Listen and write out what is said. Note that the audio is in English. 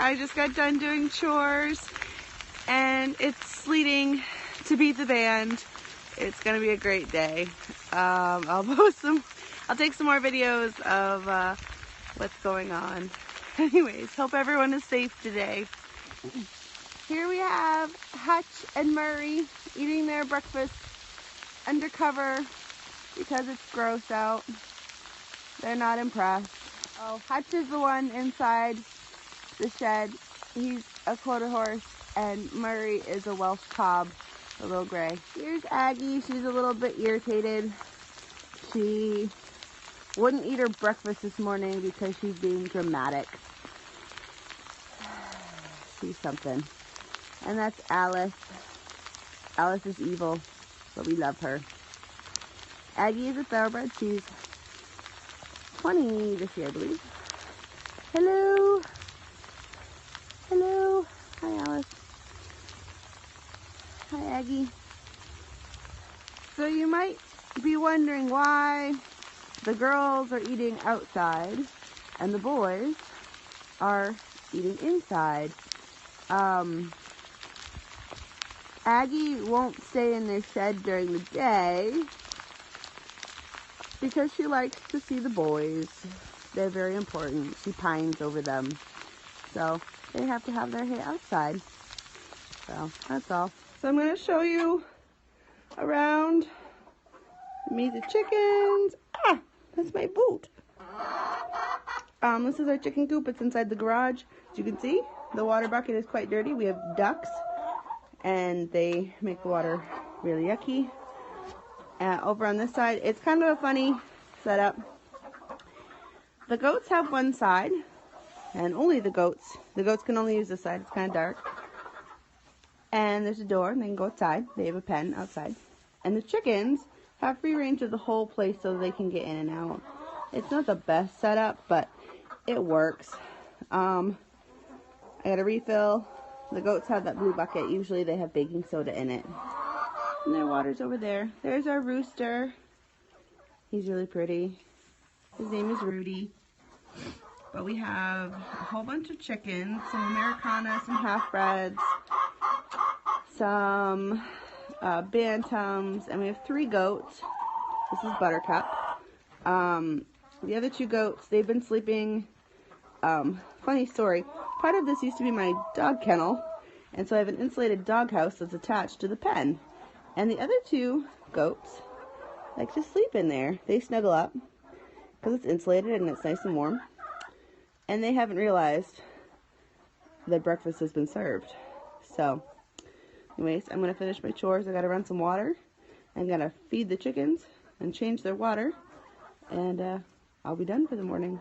I just got done doing chores and it's sleeting to beat the band. It's gonna be a great day. I'll take some more videos of what's going on. Anyways, hope everyone is safe today. Here we have Hutch and Murray eating their breakfast undercover because it's gross out. They're not impressed. Oh, Hutch is the one inside the shed. He's a quarter horse, and Murray is a Welsh cob, a little gray. Here's Aggie. She's a little bit irritated. She wouldn't eat her breakfast this morning because she's being dramatic. She's something. And that's Alice. Alice is evil, but we love her. Aggie is a thoroughbred. She's 20 this year, I believe. Hello. Hello. Hi, Alice. Hi, Aggie. So you might be wondering why the girls are eating outside and the boys are eating inside. Aggie won't stay in the shed during the day because she likes to see the boys. They're very important. She pines over them. So they have to have their hay outside. So that's all. So I'm going to show you around. Meet the chickens. Ah, that's my boot. This is our chicken coop. It's inside the garage. As you can see, the water bucket is quite dirty. We have ducks and they make the water really yucky. Over on this side, it's kind of a funny setup. The goats have one side, and only the goats. The goats can only use this side. It's kind of dark. And there's a door, and they can go outside. They have a pen outside. And the chickens have free range of the whole place so they can get in and out. It's not the best setup, but it works. I got a refill. The goats have that blue bucket. Usually they have baking soda in it. And their water's over there. There's our rooster. He's really pretty. His name is Rudy. But we have a whole bunch of chickens, some Americana, some half-breds, some bantams, and we have 3 goats. This is Buttercup. The other 2 goats, they've been sleeping. Funny story. Part of this used to be my dog kennel, and so I have an insulated dog house that's attached to the pen. And the other 2 goats like to sleep in there. They snuggle up because it's insulated and it's nice and warm. And they haven't realized that breakfast has been served. So, anyways, I'm going to finish my chores. I got to run some water. I'm going to feed the chickens and change their water. And I'll be done for the morning.